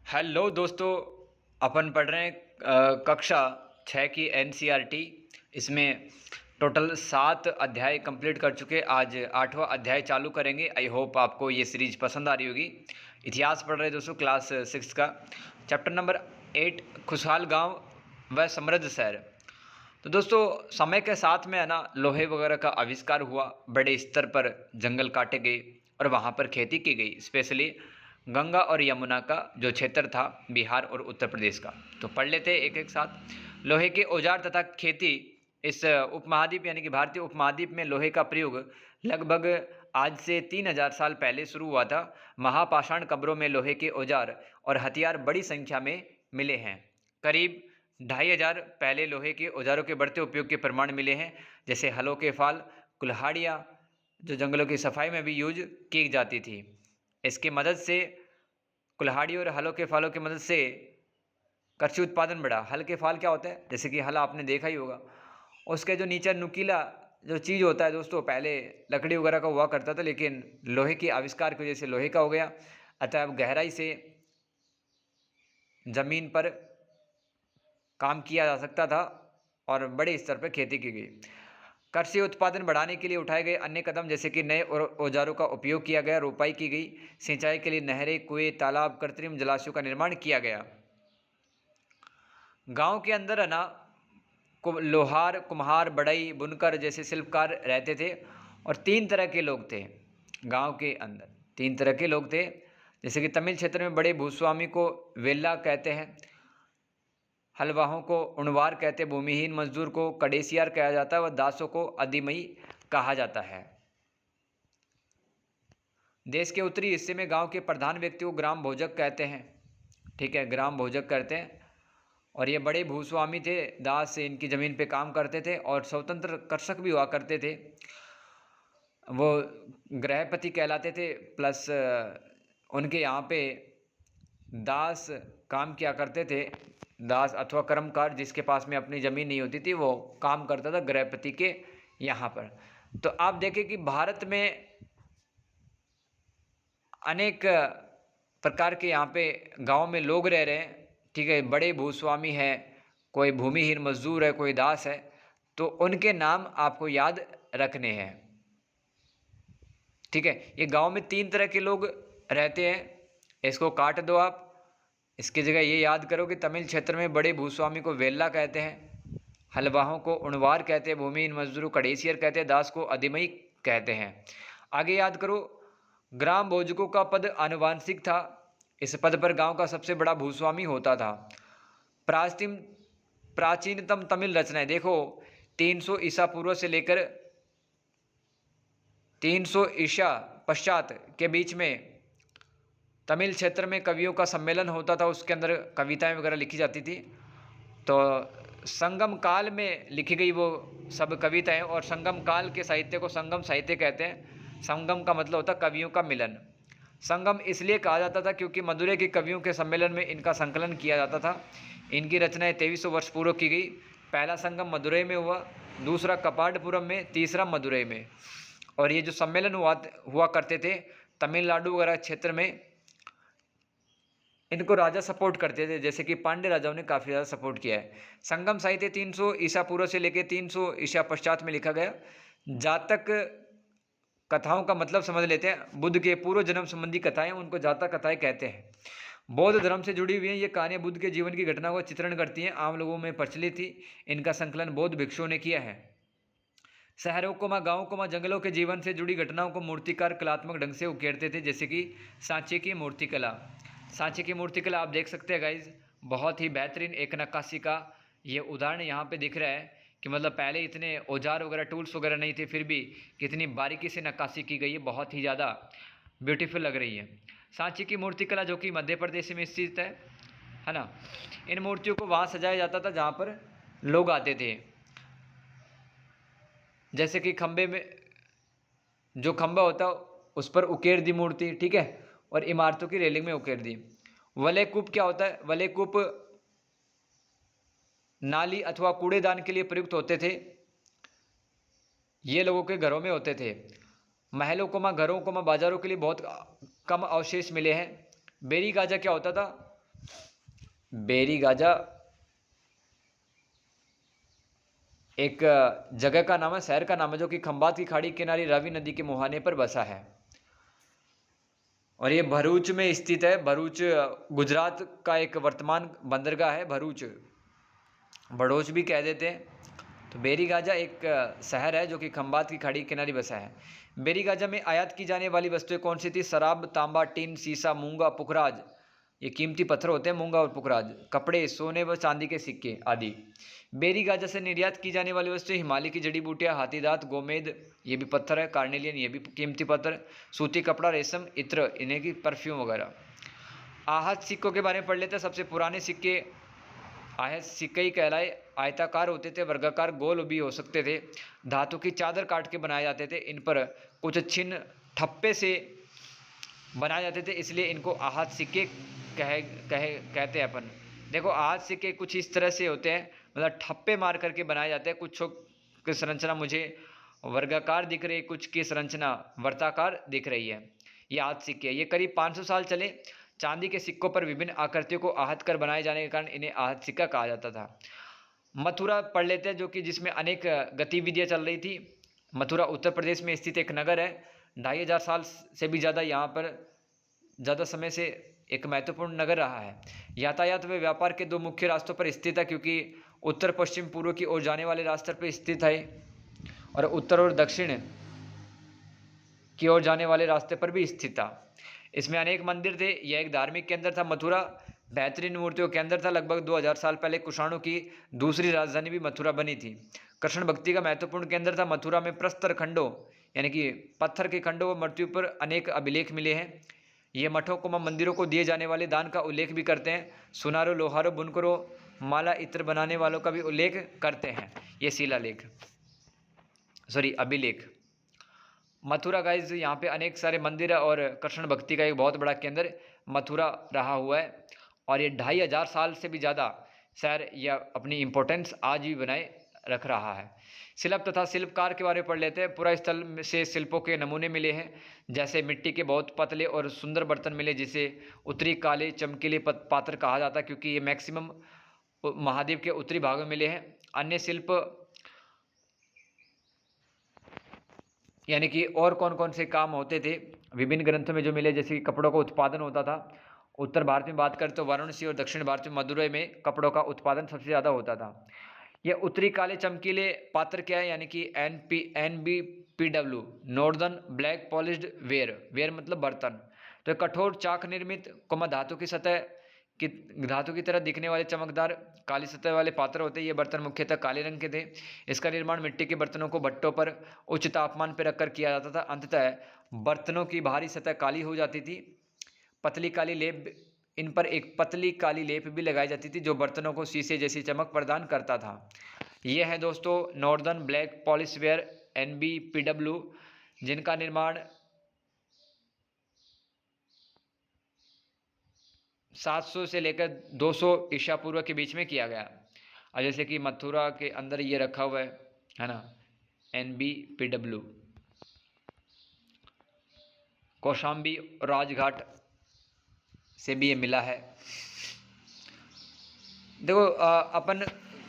Hello दोस्तों। अपन पढ़ रहे हैं कक्षा 6 की एनसीईआरटी। इसमें टोटल 7 अध्याय कंप्लीट कर चुके। आज 8वां अध्याय चालू करेंगे। आई होप आपको ये सीरीज पसंद आ रही होगी। इतिहास पढ़ रहे हैं दोस्तों, क्लास 6 का चैप्टर नंबर 8, खुशहाल गांव व समृद्ध शहर। तो दोस्तों, समय के साथ में है ना, लोहे वगैरह का आविष्कार हुआ, बड़े स्तर पर जंगल काटे गए और वहाँ पर खेती की गई, स्पेशली गंगा और यमुना का जो क्षेत्र था, बिहार और उत्तर प्रदेश का। तो पढ़ लेते हैं एक एक साथ। लोहे के औजार तथा खेती। इस उपमहाद्वीप यानी कि भारतीय उपमहाद्वीप में लोहे का प्रयोग लगभग आज से 3000 साल पहले शुरू हुआ था। महापाषाण कब्रों में लोहे के औजार और हथियार बड़ी संख्या में मिले हैं। करीब 2500 पहले लोहे के औजारों के बढ़ते उपयोग के प्रमाण मिले हैं, जैसे हलों के फाल, कुल्हाड़ियाँ, जो जंगलों की सफाई में भी यूज की जाती थी। इसकी मदद से, कुल्हाड़ी और हलों के फालों की मदद से कृषि उत्पादन बढ़ा। हल के फाल क्या होता है? जैसे कि हल आपने देखा ही होगा, उसके जो नीचे नुकीला जो चीज़ होता है दोस्तों, पहले लकड़ी वगैरह का हुआ करता था, लेकिन लोहे के आविष्कार की वजह से लोहे का हो गया। अतः अब गहराई से ज़मीन पर काम किया जा सकता था और बड़े स्तर पर खेती की गई। कृषि उत्पादन बढ़ाने के लिए उठाए गए अन्य कदम, जैसे कि नए औजारों का उपयोग किया गया, रोपाई की गई, सिंचाई के लिए नहरें, कुएं, तालाब, कृत्रिम जलाशयों का निर्माण किया गया। गांव के अंदर है ना, लोहार, कुम्हार, बढ़ई, बुनकर जैसे शिल्पकार रहते थे। और 3 तरह के लोग थे गांव के अंदर। 3 तरह के लोग थे, जैसे कि तमिल क्षेत्र में बड़े भूस्वामी को वेल्ला कहते हैं, हलवाहों को उणवार कहते हैं, भूमिहीन मजदूर को कडेसियार कहा जाता है, व दासों को अधिमई कहा जाता है। देश के उत्तरी हिस्से में गांव के प्रधान व्यक्ति को ग्राम भोजक कहते हैं। ठीक है, ग्राम भोजक करते हैं। और ये बड़े भूस्वामी थे, दास से इनकी ज़मीन पे काम करते थे और स्वतंत्र कृषक भी हुआ करते थे। वो गृहपति कहलाते थे, प्लस उनके यहाँ पे दास काम किया करते थे। दास अथवा कर्मकार, जिसके पास में अपनी ज़मीन नहीं होती थी, वो काम करता था गृहपति के यहाँ पर। तो आप देखें कि भारत में अनेक प्रकार के यहाँ पे गांव में लोग रह रहे हैं। ठीक है, बड़े भूस्वामी हैं, कोई भूमिहीन मजदूर है, कोई दास है, तो उनके नाम आपको याद रखने हैं। ठीक है, ये गांव में 3 तरह के लोग रहते हैं, इसको काट दो आप। इसकी जगह ये याद करो कि तमिल क्षेत्र में बड़े भूस्वामी को वेल्ला कहते हैं, हलवाहों को उणवार कहते हैं, भूमिहीन मजदूरों को कडेसियर कहते हैं, दास को अधिमई कहते हैं। आगे याद करो, ग्राम भोजकों का पद आनुवांशिक था। इस पद पर गांव का सबसे बड़ा भूस्वामी होता था। प्राचीनतम तमिल रचनाएं देखो, 300 ईसा पूर्व से लेकर 300 ईसा पश्चात के बीच में तमिल क्षेत्र में कवियों का सम्मेलन होता था, उसके अंदर कविताएं वगैरह लिखी जाती थी। तो संगम काल में लिखी गई वो सब कविताएं, और संगम काल के साहित्य को संगम साहित्य कहते हैं। संगम का मतलब होता है कवियों का मिलन। संगम इसलिए कहा जाता था क्योंकि मदुरै के कवियों के सम्मेलन में इनका संकलन किया जाता था। इनकी रचनाएं 2300 वर्ष पूर्व की गई। पहला संगम मदुरै में हुआ, दूसरा कपाडपुरम में, तीसरा मदुरै में। और ये जो सम्मेलन हुआ करते थे तमिलनाडु वगैरह क्षेत्र में, इनको राजा सपोर्ट करते थे, जैसे कि पांड्य राजाओं ने काफ़ी ज़्यादा सपोर्ट किया है। संगम साहित्य 300 ईसा पूर्व से लेकर 300 ईसा पश्चात में लिखा गया। जातक कथाओं का मतलब समझ लेते हैं। बुद्ध के पूर्व जन्म संबंधी कथाएं, उनको जातक कथाएं कहते हैं। बौद्ध धर्म से जुड़ी हुई हैं ये कहानियां, बुद्ध के जीवन की घटनाओं का चित्रण करती हैं, आम लोगों में प्रचलित थी। इनका संकलन बौद्ध भिक्षुओं ने किया है। शहरों को गाँवों को जंगलों के जीवन से जुड़ी घटनाओं को मूर्तिकार कलात्मक ढंग से उकेरते थे, जैसे कि सांची की मूर्तिकला। सांची की मूर्तिकला आप देख सकते हैं गाइज, बहुत ही बेहतरीन एक नक्काशी का ये उदाहरण यहाँ पे दिख रहा है कि मतलब पहले इतने औजार वगैरह, टूल्स वगैरह नहीं थे, फिर भी कितनी बारीकी से नक्काशी की गई है, बहुत ही ज़्यादा ब्यूटीफुल लग रही है। सांची की मूर्तिकला जो कि मध्य प्रदेश में स्थित है ना। इन मूर्तियों को वहाँ सजाया जाता था जहाँ पर लोग आते थे, जैसे कि खंबे में जो खंबा होता उस पर उकेर दी मूर्ति, ठीक है, और इमारतों की रेलिंग में उकेर दी। वलयकूप क्या होता है? वलयकूप नाली अथवा कूड़ेदान के लिए प्रयुक्त होते थे। ये लोगों के घरों में होते थे। महलों घरों बाजारों के लिए बहुत कम अवशेष मिले हैं। बेरी गाजा क्या होता था? बेरी गाजा एक जगह का नाम है, शहर का नाम है, जो कि खंभात की खाड़ी किनारे रावी नदी के मुहाने पर बसा है और ये भरूच में स्थित है। भरूच गुजरात का एक वर्तमान बंदरगाह है, भरूच, बड़ोच भी कह देते हैं। तो बेरी गाजा एक शहर है जो कि खंभात की खाड़ी किनारे बसा है। बेरी गाजा में आयात की जाने वाली वस्तुएं कौन सी थी? शराब, तांबा, टीन, सीसा, मूंगा, पुखराज, ये कीमती पत्थर होते हैं, मूंगा और पुखराज, कपड़े, सोने व चांदी के सिक्के आदि। बेरी गाजा से निर्यात की जाने वाली वस्तुएं हिमालय की जड़ी बूटियां, हाथी दांत, गोमेद, ये भी पत्थर है, कार्नेलियन, ये भी कीमती पत्थर, सूती कपड़ा, रेशम, इत्र, इन्हें की परफ्यूम वगैरह। आहत सिक्कों के बारे में पढ़ लेते हैं। सबसे पुराने सिक्के आहत सिक्के ही कहलाए। आयताकार होते थे, वर्गाकार, गोल भी हो सकते थे, धातु की चादर काट के बनाए जाते थे, इन पर कुछ छिन्न ठप्पे से बनाए जाते थे, इसलिए इनको आहत सिक्के कहते हैं अपन। देखो आहत सिक्के कुछ इस तरह से होते हैं, मतलब ठप्पे मार करके बनाए जाते हैं। कुछ की संरचना मुझे वर्गाकार दिख रही है, कुछ की संरचना वर्ताकार दिख रही है। ये आहत सिक्के, ये करीब 500 साल चले। चांदी के सिक्कों पर विभिन्न आकृतियों को आहत कर बनाए जाने के कारण इन्हें आहत सिक्का कहा जाता था। मथुरा पढ़ लेते हैं, जो कि जिसमें अनेक गतिविधियां चल रही थी। मथुरा उत्तर प्रदेश में स्थित एक नगर है, 2500 साल से भी ज़्यादा यहाँ पर ज़्यादा समय से एक महत्वपूर्ण नगर रहा है। यातायात व व्यापार के दो मुख्य रास्तों पर स्थित है, क्योंकि उत्तर पश्चिम पूर्व की ओर जाने वाले रास्ते पर स्थित है और उत्तर और दक्षिण की ओर जाने वाले रास्ते पर भी स्थित था। इसमें अनेक मंदिर थे। यह एक धार्मिक केंद्र था। मथुरा बेहतरीन मूर्तियों के अंदर था। लगभग 2000 साल पहले कुषाणों की दूसरी राजधानी भी मथुरा बनी थी। कृष्ण भक्ति का महत्वपूर्ण केंद्र था। मथुरा में प्रस्तर खंडों यानी कि पत्थर के खंडों व मृत्यु पर अनेक अभिलेख मिले हैं। ये मठों को मंदिरों को दिए जाने वाले दान का उल्लेख भी करते हैं। सुनारों, लोहारों, बुनकरों, माला इत्र बनाने वालों का भी उल्लेख करते हैं। ये शिलालेख अभिलेख। मथुरा गाइज, यहाँ पे अनेक सारे मंदिर और कृष्ण भक्ति का एक बहुत बड़ा केंद्र मथुरा रहा हुआ है और ये 2500 साल से भी ज़्यादा शहर यह अपनी इम्पोर्टेंस आज भी बनाए रख रहा है। शिल्प तथा शिल्पकार के बारे में पढ़ लेते हैं। पूरा स्थल से शिल्पों के नमूने मिले हैं, जैसे मिट्टी के बहुत पतले और सुंदर बर्तन मिले, जिसे उत्तरी काले चमकीले पात्र कहा जाता है, क्योंकि ये मैक्सिमम महाद्वीप के उत्तरी भाग में मिले हैं। अन्य शिल्प यानी कि और कौन कौन से काम होते थे विभिन्न ग्रंथों में जो मिले, जैसे कि कपड़ों का उत्पादन होता था। उत्तर भारत में बात करें तो वाराणसी और दक्षिण भारत में मदुरई में कपड़ों का उत्पादन सबसे ज़्यादा होता था। यह उत्तरी काले चमकीले पात्र क्या है? यानी कि NBPW, northern black polished where मतलब बर्तन। तो कठोर चाक निर्मित धातु की सतह कि धातु की तरह दिखने वाले चमकदार काली सतह वाले पात्र होते हैं। ये बर्तन मुख्यतः काले रंग के थे। इसका निर्माण मिट्टी के बर्तनों को भट्टों पर उच्च तापमान पर रखकर किया जाता था। अंततः बर्तनों की बाहरी सतह काली हो जाती थी। पतली काली लेप इन पर एक पतली काली लेप भी लगाई जाती थी, जो बर्तनों को शीशे जैसी चमक प्रदान करता था। यह है दोस्तों northern black polish ware NBPW, जिनका निर्माण 700 से लेकर 200 ईसा पूर्व के बीच में किया गया। और जैसे कि मथुरा के अंदर ये रखा हुआ है ना, NBPW। कौशाम्बी राजघाट से भी ये मिला है। देखो अपन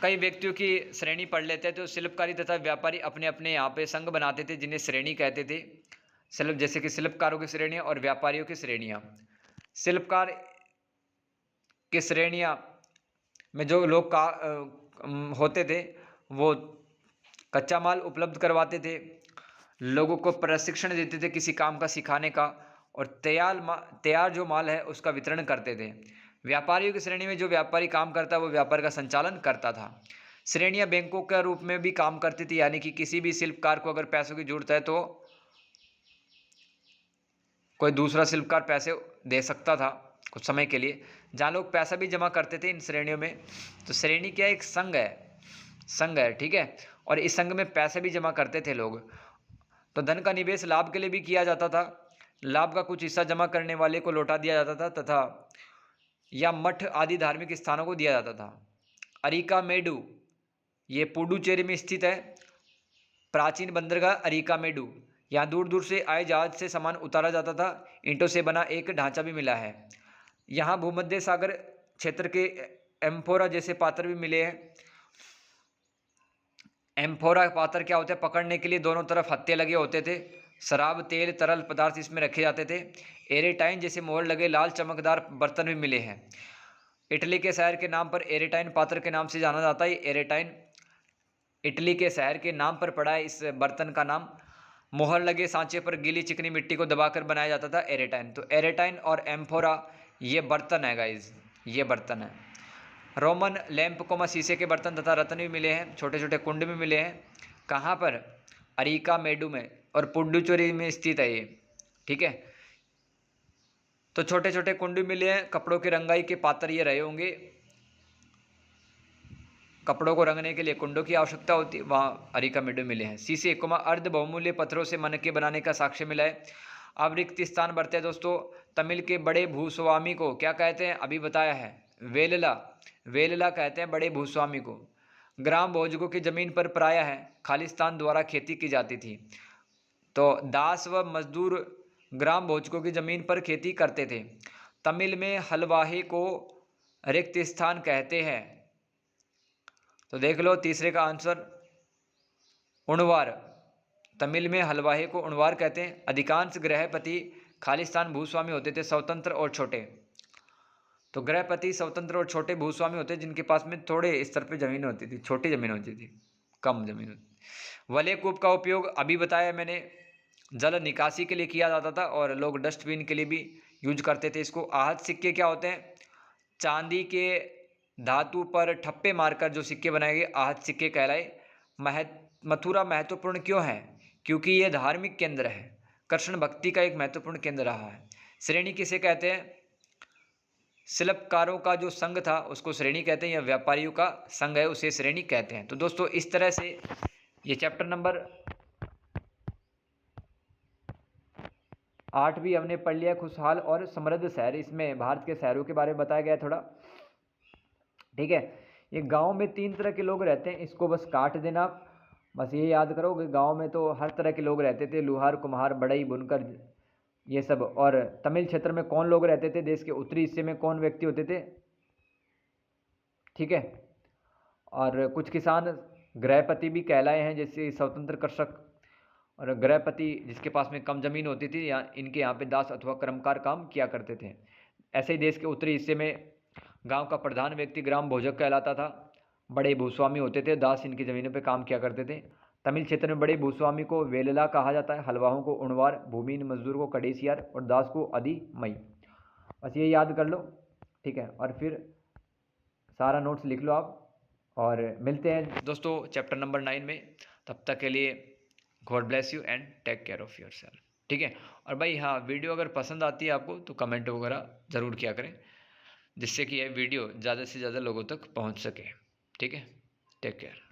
कई व्यक्तियों की श्रेणी पढ़ लेते हैं। तो शिल्पकारी तथा व्यापारी अपने अपने यहाँ पे संघ बनाते थे, जिन्हें श्रेणी कहते थे। जैसे कि शिल्पकारों की श्रेणियाँ और व्यापारियों की श्रेणियाँ। शिल्पकार की श्रेणियाँ में जो लोग होते थे वो कच्चा माल उपलब्ध करवाते थे, लोगों को प्रशिक्षण देते थे किसी काम का सिखाने का, और तैयार जो माल है उसका वितरण करते थे। व्यापारियों की श्रेणी में जो व्यापारी काम करता है वो व्यापार का संचालन करता था। श्रेणियां बैंकों के रूप में भी काम करती थी, यानी कि किसी भी शिल्पकार को अगर पैसों की जरूरत है तो कोई दूसरा शिल्पकार पैसे दे सकता था कुछ समय के लिए, जहाँ लोग पैसा भी जमा करते थे इन श्रेणियों में। तो श्रेणी क्या एक संघ है, ठीक है, और इस संघ में पैसे भी जमा करते थे लोग। तो धन का निवेश लाभ के लिए भी किया जाता था। लाभ का कुछ हिस्सा जमा करने वाले को लौटा दिया जाता था तथा या मठ आदि धार्मिक स्थानों को दिया जाता था। अरिकामेडु ये पुडुचेरी में स्थित है। प्राचीन बंदरगाह अरिकामेडु, यहाँ दूर दूर से आए जहाज से सामान उतारा जाता था। ईंटों से बना एक ढांचा भी मिला है। यहाँ भूमध्य सागर क्षेत्र के एम्फोरा जैसे पात्र भी मिले हैं। एम्फोरा पात्र क्या होते हैं? पकड़ने के लिए दोनों तरफ हत्थे लगे होते थे। शराब, तेल, तरल पदार्थ इसमें रखे जाते थे। एरेटाइन जैसे मोहर लगे लाल चमकदार बर्तन भी मिले हैं। इटली के शहर के नाम पर एरेटाइन पात्र के नाम से जाना जाता है। एरेटाइन इटली के शहर के नाम पर पड़ा है इस बर्तन का नाम। मोहर लगे सांचे पर गीली चिकनी मिट्टी को दबाकर बनाया जाता था एरेटाइन। तो एरेटाइन और एम्फोरा ये बर्तन है गाइज, ये बर्तन है। रोमन लैंप को शीशे के बर्तन तथा रत्न भी मिले हैं। छोटे छोटे कुंड भी मिले हैं। कहाँ पर? अरिका मेडू में और पुडुचेरी में स्थित है ये, ठीक है। तो छोटे छोटे कुंड भी मिले हैं। कपड़ों की रंगाई के पात्र ये रहे होंगे। कपड़ों को रंगने के लिए कुंडों की आवश्यकता होती है, वहाँ अरिका मेडू मिले हैं। शीशे अर्ध बहुमूल्य पत्थरों से मनके बनाने का साक्ष्य मिला है। अब रिक्त स्थान बढ़ते हैं दोस्तों। तमिल के बड़े भूस्वामी को क्या कहते हैं? अभी बताया है, वेलला। वेलला कहते हैं बड़े भूस्वामी को। ग्राम भोजकों की जमीन पर प्रायः है खालिस्तान द्वारा खेती की जाती थी। तो दास व मजदूर ग्राम भोजकों की जमीन पर खेती करते थे। तमिल में हलवाही को रिक्त स्थान कहते हैं। तो देख लो तीसरे का आंसर उणवार। तमिल में हलवाही को उणवार कहते हैं। अधिकांश गृहपति खालिस्तान भूस्वामी होते थे, स्वतंत्र और छोटे। तो गृहपति स्वतंत्र और छोटे भूस्वामी होते जिनके पास में थोड़े स्तर पे जमीन होती थी, छोटी जमीन होती थी, कम जमीन होती। वलय कूप का उपयोग अभी बताया मैंने, जल निकासी के लिए किया जाता था और लोग डस्टबिन के लिए भी यूज करते थे इसको। आहत सिक्के क्या होते हैं? चांदी के धातु पर ठप्पे मारकर जो सिक्के बनाए गए आहत सिक्के कहलाए। मथुरा महत्वपूर्ण क्यों है? क्योंकि ये धार्मिक केंद्र है, कृष्ण भक्ति का एक महत्वपूर्ण केंद्र रहा है। श्रेणी किसे कहते हैं? शिल्पकारों का जो संघ था उसको श्रेणी कहते हैं, या व्यापारियों का संघ है उसे श्रेणी कहते हैं। तो दोस्तों इस तरह से ये चैप्टर नंबर 8 भी हमने पढ़ लिया। खुशहाल और समृद्ध शहर, इसमें भारत के शहरों के बारे में बताया गया थोड़ा, ठीक है। ये गांव में 3 तरह के लोग रहते हैं, इसको बस काट देना। बस ये याद करो कि गांव में तो हर तरह के लोग रहते थे, लुहार, कुम्हार, बढ़ई, बुनकर, ये सब। और तमिल क्षेत्र में कौन लोग रहते थे? देश के उत्तरी हिस्से में कौन व्यक्ति होते थे? ठीक है। और कुछ किसान गृहपति भी कहलाए हैं, जैसे स्वतंत्र कृषक और गृहपति जिसके पास में कम जमीन होती थी, या इनके यहाँ पे दास अथवा कर्मकार काम किया करते थे। ऐसे ही देश के उत्तरी हिस्से में गांव का प्रधान व्यक्ति ग्राम भोजक कहलाता था। बड़े भूस्वामी होते थे, दास इनकी ज़मीनों पे काम किया करते थे। तमिल क्षेत्र में बड़े भूस्वामी को वेलला कहा जाता है, हलवाहों को उणवार, भूमिहीन मजदूर को कडेसियार और दास को अधिमई। बस ये याद कर लो, ठीक है। और फिर सारा नोट्स लिख लो आप, और मिलते हैं दोस्तों चैप्टर नंबर 9 में। तब तक के लिए god bless you and take care of yourself, ठीक है। और भाई हाँ, वीडियो अगर पसंद आती है आपको तो कमेंट वगैरह ज़रूर किया करें, जिससे कि यह वीडियो ज़्यादा से ज़्यादा लोगों तक पहुंच सके, ठीक है। Take care.